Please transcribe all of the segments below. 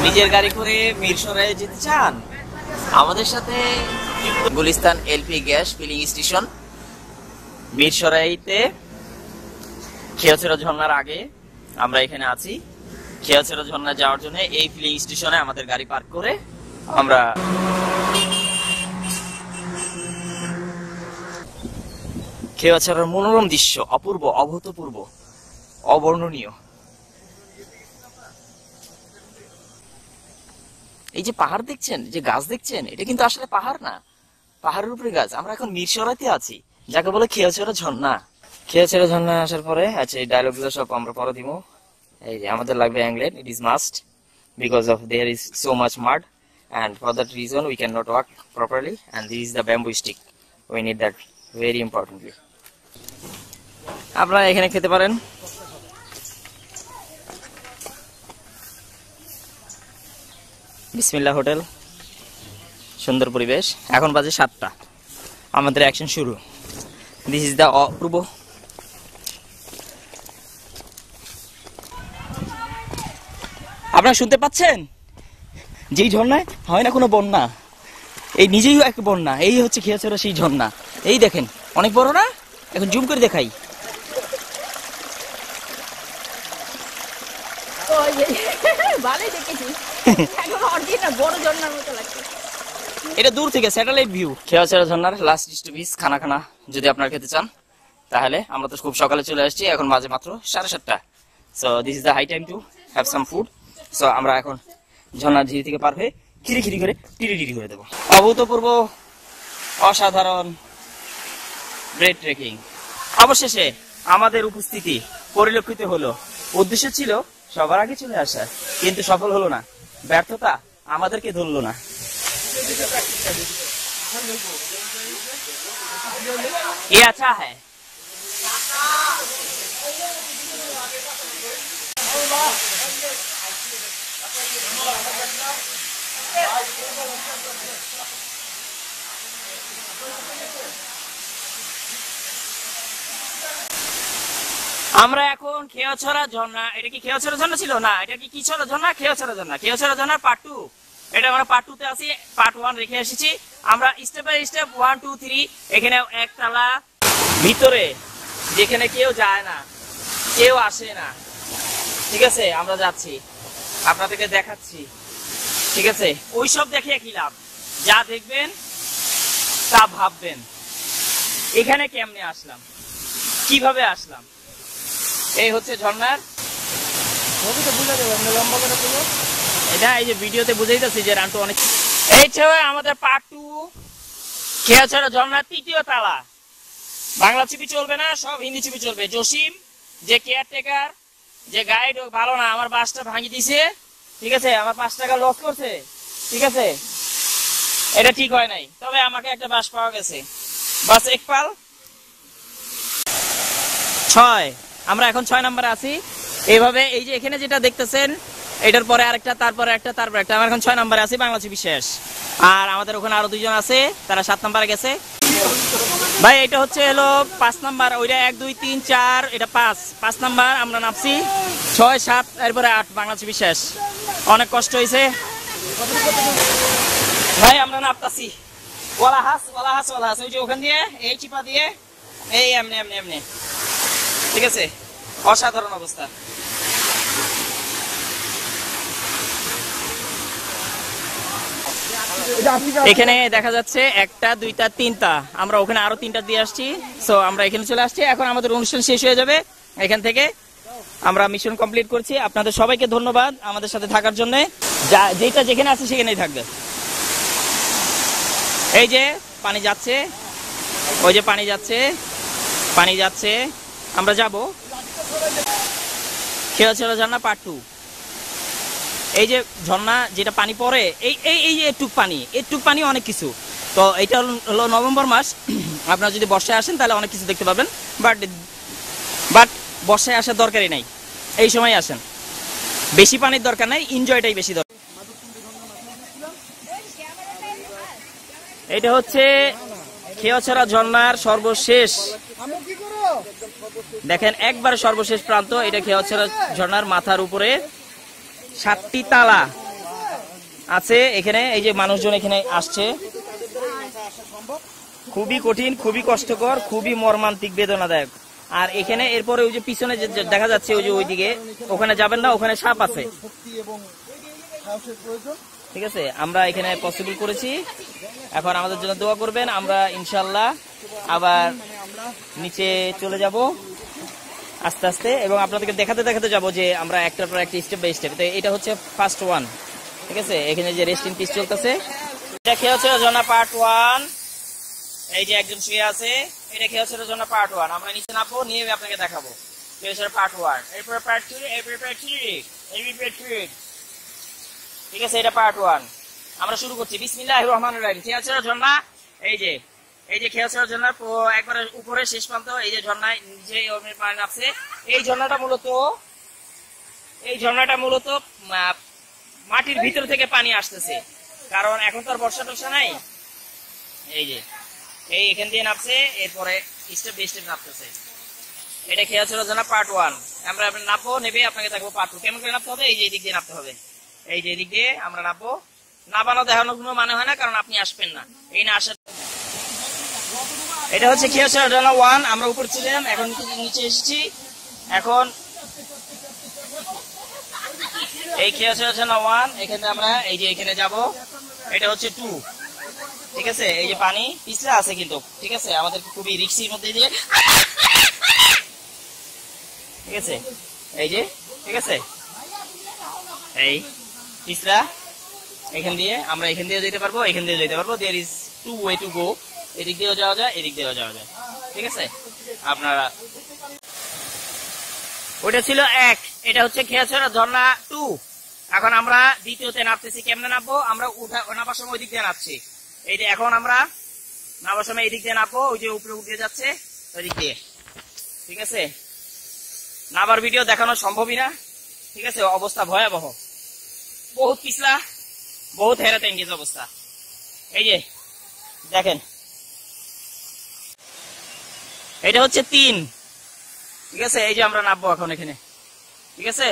নিজের গাড়ি করে মিরসরাইয়ে যেতে চান? আমাদের সাথে Gulistan LP gas filling station মিরসরাইতে খেয়াছড়া ঝর্ণার আগে আমরা এখানে আছি। খেয়াছড়া ঝর্ণা যাওয়ার জন্য এই ফিলিং স্টেশনে আমাদের গাড়ি পার্ক করে আমরা খেয়াছড়ার মনোরম দৃশ্য অপূর্ব, অভূতপূর্ব, অবর্ণনীয়। এই যে পাহাড় দেখছেন, যে গাছ দেখছেন, এটা কিন্তু আসলে পাহাড় না, পাহাড়ের উপরে গাছ। আমরা এখন মিরসরাইতে আছি, যাকে বলে খেয়াছড়া ঝর্ণা। খেয়াছড়া ঝর্ণা আসার পরে আচ্ছা এই ডায়লগ গুলো সব আমরা পরে দিব। এই যে আমাদের লাগবে anklet, it is must because of there is so much mud and for that reason we cannot walk properly, and this is the bamboo stick, we need that very importantly. আপনারা এখানে খেতে পারেন। বিসমিল্লাহ হোটেল, সুন্দর পরিবেশ। এখন বাজে 7টা, আমাদের অ্যাকশন শুরু। দিস ইজ দ্য অপূর্ব আপনারা শুনতে পাচ্ছেন? যেই ঝর্ণায় হয় না কোনো বন্যা, এই নিজেই এক বন্যা। এই হচ্ছে খেয়াছড়া সেই ঝর্ণা। এই দেখেন অনেক বড় না? এখন জুম করে দেখাই। এটা দূর থেকে স্যাটেলাইট ভিউ। খেয়াছড়া ঝর্ণার লাস্ট স্টপেজ খানা যদি আপনারা খেতে চান তাহলে আমরা তো খুব সকালে চলে আসছি, এখন বাজে মাত্র 7:30। So this is the high time to have some food. So আমরা এখন ঝর্ণার ঝিরি থেকে পার হয়ে খিরি করে টিরি করে দেবো। অভূতপূর্ব, অসাধারণ ব্রেড ট্রেকিং। অবশেষে আমাদের উপস্থিতি পরিলক্ষিত হলো। উদ্দেশ্য ছিল সবার আগে চলে আসা, কিন্তু সফল হলো না। ব্যর্থতা আমাদেরকে ধরলো না। ये अच्छा है। আমরা এখন খেয়াছড়া ঝর্ণা, এটা কি খেয়াছড়া ঝর্ণা ছিল না, এটা কি ছড়া ঝর্ণা? খেয়াছড়া ঝর্ণা। খেয়াছড়া ঝর্ণার পার্ট 2, এটা আমরা পার্ট 2 তে আছি। পার্ট 1 রেখে এসেছি। আমরা স্টেপ বাই স্টেপ 1 2 3 এখানে একতলা ভিতরে যেখানে কেউ যায় না, কেউ আসে না, ঠিক আছে? আমরা যাচ্ছি, আপনাদেরকে দেখাচ্ছি, ঠিক আছে? ওইসব দেখে কি লাভ? যা দেখবেন তা ভাববেন। এখানে কেমনে আসলাম, কিভাবে আসলাম। এই হচ্ছে ঝর্ণার। এটা এই যে ভিডিওতে বুঝাই যাচ্ছে যে রান্টু অনেক। এই আমাদের পার্ট 2 খেয়াছড়া ঝর্ণার 3য় তালা। বাংলা ছবি চলবে না, সব হিন্দি ছবি চলবে। জসিম যে কেয়ারটেকার, যে গাইড, ভালো না, আমার বাসটা ভাঙি দিছে, ঠিক আছে? আমার 5 টাকা লস করছে, ঠিক আছে? এটা ঠিক হয় নাই, তবে আমাকে একটা বাস পাওয়া গেছে। বাস একপাল 6। আমরা এখন 6 নম্বরে আছি। এইভাবে এই যে এখানে যেটা দেখতেছেন, এটার পরে আরেকটা, তারপরে একটা, তারপর একটা। আমরা এখন 6 নম্বরে আছি, বাংলা ছবি শেষ। আর আমাদের ওখানে আরো 2 জন আছে, তারা 7 নম্বরে গেছে। ভাই এটা হচ্ছে হলো 5 নাম্বার, ওইটা 1 2 3 4, এটা 5 নাম্বার। আমরা নামছি 6 7, এরপরে 8, বাংলা ছবি শেষ। অনেক কষ্ট হয়েছে ভাই, আমরা নামতাছি। ওয়ালা হাস ওই যে ওখান দিয়ে এই চিপা দিয়ে এই এমনি, ঠিক আছে? অসাধারণ অবস্থা। এখানে দেখা যাচ্ছে 1টা 2টা 3টা, আমরা ওখানে আরো 3টা দিয়ে আসছি। সো আমরা এখানে চলে আসছি। এখন আমাদের অনুষ্ঠান শেষ হয়ে যাবে। এখান থেকে আমরা মিশন কমপ্লিট করছি। আপনাদের সবাইকে ধন্যবাদ আমাদের সাথে থাকার জন্য। যেটা যেখানে আছে সেখানেই থাকবে। এই যে পানি যাচ্ছে, ওই যে পানি যাচ্ছে, আমরা যাব খেয়াছড়া ঝর্ণা পার্ট 2। এই যে ঝর্ণা যেটা পানি পড়ে, এই যে একটুক পানি অনেক কিছু। তো এটা হলো নভেম্বর মাস। আপনারা যদি বর্ষায় আসেন তাহলে অনেক কিছু দেখতে পাবেন, বাট বর্ষায় আসার দরকারই নাই, এই সময় আসেন। বেশি পানির দরকার নাই, এনজয়টাই বেশি দরকার। এটা হচ্ছে খেয়াছড়া ঝর্ণার সর্বশেষ, দেখেন একবার সর্বশেষ প্রান্ত। এটা খেয়াছড়া ঝর্ণার মাথার উপরে 7টি তালা, আছে এখানে, এই যে মানুষজন এখানে আসছে। খুবই কঠিন, খুবই কষ্টকর, খুবই মর্মান্তিক, বেদনাদায়ক। আর এখানে এরপরে ওই যে পিছনে যে দেখা যাচ্ছে ওই যে ওইদিকে, ওখানে যাবেন না, ওখানে সাপ আছে। ঠিক আছে, আমরা এখানে পসিবল করেছি। এখন আমাদের জন্য দোয়া করবেন। আমরা ইনশাল্লাহ আবার নিচে চলে যাব আস্তে আস্তে, এবং আপনাদেরকে দেখাতে দেখাতে যাব যে আমরা একটার পর একটা স্টেপ বাই স্টেপ। এটা হচ্ছে ফার্স্ট ওয়ান। ঠিক আছে, এখানে যে রেস্ট ইন পিস চলতেছে, এটা খেয়েছিল ঝর্ণা পার্ট 1। এই যে একজন শুয়ে আছে, এটা খেয়েছিল ঝর্ণা পার্ট 1। আমরা নিচে নামবো, নিয়ে আপনাকে দেখাবো খেয়েছিল পার্ট 1, এরপর পার্ট 2, এরপর পার্ট 3, এরপর পার্ট 3। ঠিক আছে, এটা পার্ট 1। আমরা শুরু করছি। বিসমিল্লাহির রহমানির রহিম। খেয়েছিল ঝর্ণা, এই যে খেয়েছিল ঝর্ণা একবারে উপরে শেষ প্রান্ত, এই যে ঝর্ণায় নিচে পানি নামছে। এই ঝর্ণাটা মূলত মাটির ভিতর থেকে পানি আসতেছে, কারণ এখন তো আর বর্ষা টর্ষা নাই। এই যে এখান দিয়ে নামছে, এরপরে স্টেপ বাই স্টেপ নামতেছে। এটা খেয়েছিল ঝর্ণা পার্ট 1। আমরা নামবো, নেবে আপনাকে দেখবো পার্ট 2 কেমন করে নামতে হবে। এই যে এদিক দিয়ে নামতে হবে, এই যে এদিক দিয়ে আমরা নামবো। নামানো দেখানোর কোনো মানে হয় না, কারণ আপনি আসবেন না, এই না আসা। এটা হচ্ছে খেয়েছিল ঝর্ণা 1। আমরা উপর ছিলাম, এখন নিচে এসেছি। এখন এই খেয়েছিল ঝর্ণা 1, এখানে আমরা এই যে এখানে যাব। এটা হচ্ছে 2। ঠিক আছে, এই যে পানি পিছলা আছে কিন্তু, ঠিক আছে, আমাদের খুবই রিস্কির মধ্যে দিয়ে। ঠিক আছে, এই যে, ঠিক আছে, এই পিছলা, এখান দিয়ে আমরা এখান দিয়ে যেতে পারবো, এখান দিয়ে যেতে পারবো। There is 2 way to go. এদিক দিয়েও যাওয়া যায়, এদিক দিয়েও যাওয়া যায়। ঠিক আছে, আপনারা, ওটা ছিল 1, এটা হচ্ছে খেয়েছিল ঝর্ণা 2। এখন আমরা দ্বিতীয়তে নামতেছি। কেমনে নামবো? আমরা নামার সময় ওই দিক দিয়ে নামছি। এই যে এখন আমরা নামার সময় এই দিক দিয়ে নামবো, ওই যে উপরে উঠে যাচ্ছে ওই দিক দিয়ে। ঠিক আছে, নামার ভিডিও দেখানো সম্ভবই না। ঠিক আছে, অবস্থা ভয়াবহ, বহুত পিছলা, বহুত হেরাতে এঙ্গেজ অবস্থা। এই যে দেখেন, এটা হচ্ছে 3। ঠিক আছে, এই যে আমরা নামবো এখন এখানে। ঠিক আছে,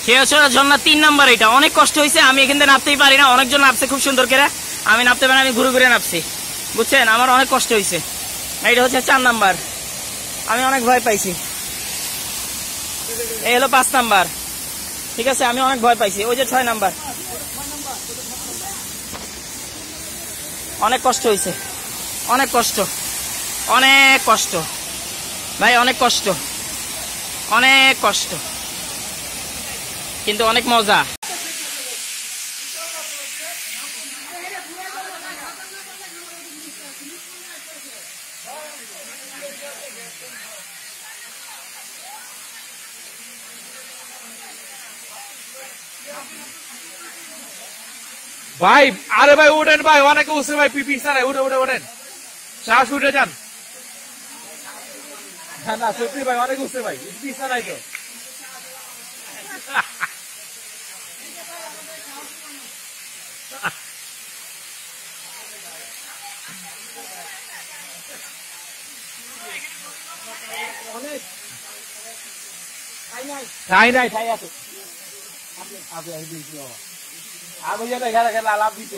খেয়েছিল ঝর্ণা 3 নাম্বার। এটা অনেক কষ্ট হয়েছে, আমি এখান থেকে নামতেই পারি না। অনেকজন নামছে খুব সুন্দর করে, আমি নামতে পারি না, আমি ঘুরে ঘুরে নামছি, বুঝছেন, আমার অনেক কষ্ট হয়েছে। এটা হচ্ছে 4 নাম্বার, আমি অনেক ভয় পাইছি। এই হলো 5 নাম্বার। ঠিক আছে, আমি অনেক ভয় পাইছি। ওই যে 6 নাম্বার, অনেক কষ্ট হয়েছে, অনেক কষ্ট, অনেক কষ্ট ভাই, অনেক কষ্ট, অনেক কষ্ট, কিন্তু অনেক মজা। ভাই আরে ভাই উঠেন ভাই, অনেকে উঠছে ভাই, পিপি সারাই উঠেন, সাহস উঠে যান। না সত্যি ভাই, অনেক উঠছে ভাই, পিপি সারাই তো। ঠাই নাই, ঠাই আছে। আমি যেটা খেলা খেলা লাভ দিতে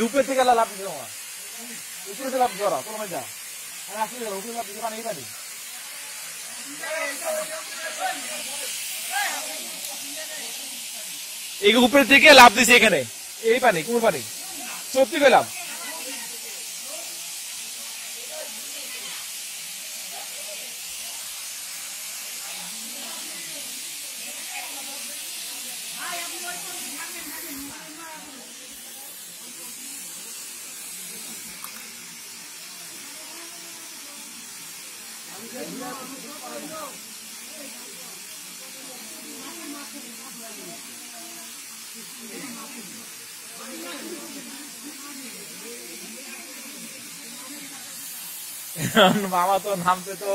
উপরে থেকে লাভ দিতে, উপরে থেকে লাভ করা কোনো মজা। আমি আসলে উপরে লাভ দিতে পারি, এই পারি। এই উপরে থেকে লাভ দিছে এখানে, এই পানি কোন পানি, সত্যি পেলাম। মামা তো নামতে তো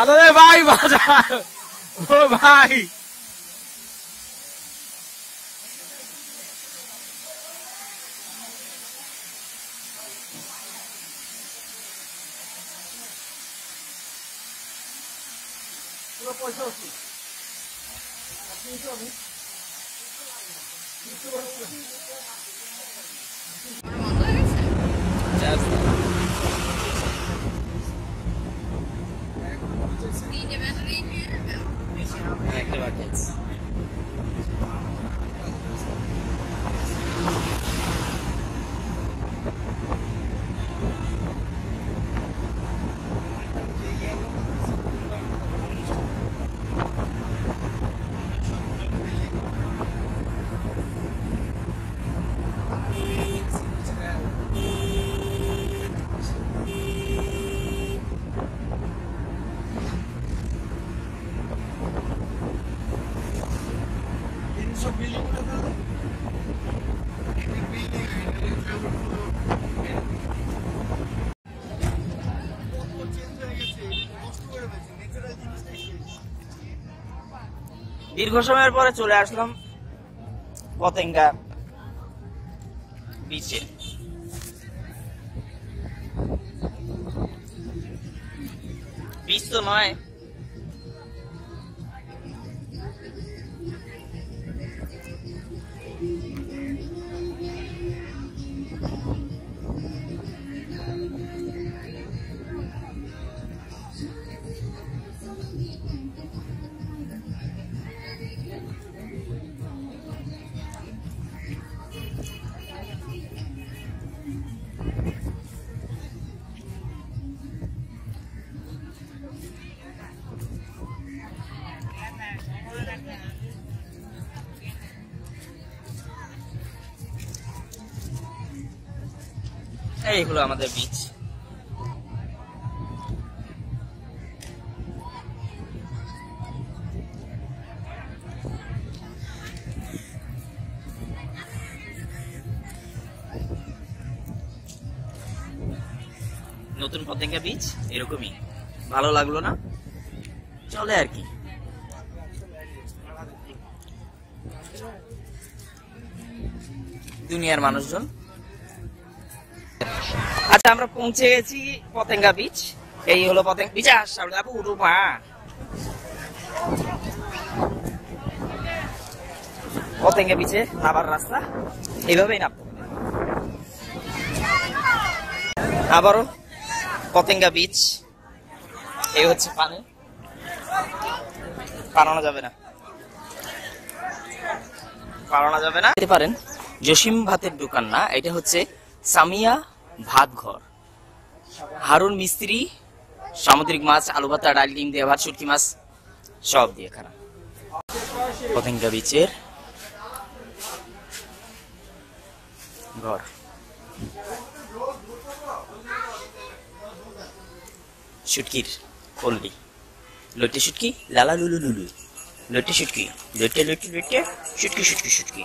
আরে ভাই বাজার, ও ভাই পুরো পয়সা হচ্ছে দীর্ঘ সময়ের পরে চলে আসলাম পতেঙ্গা বিচে। বিচ তো নয়, এই হলো আমাদের বিচ। নতুন পতেঙ্গা বিচ এরকমই, ভালো লাগলো না? চলে আর কি। দুনিয়ার মানুষজন। আচ্ছা, আমরা পৌঁছে গেছি পতেঙ্গা বিচ। এই হলো পতেঙ্গা বিচ। আপু উঠো মা। পতেঙ্গা বিচে নামার রাস্তা এইভাবেই নামতে হবে। আবারও পতেঙ্গা বিচ। এই হচ্ছে পানি, পালানো যাবে না, পালানো যাবে না। দেখতে পারেন জসিম ভাতের দোকান না, এটা হচ্ছে সামিয়া ভাত ঘর। হারুন মিস্ত্রি, সামুদ্রিক মাছ, আলু ভাতা, ডাল, ডিম দিয়ে ভাত, শুটকি মাছ সব দিয়ে খানা। পতেঙ্গা বিচের ঘর। শুটকির পল্লী, লইটে শুটকি, লালা লুলু লুলু, লইটে শুটকি, লইটে লইটে লইটে, শুটকি শুটকি শুটকি।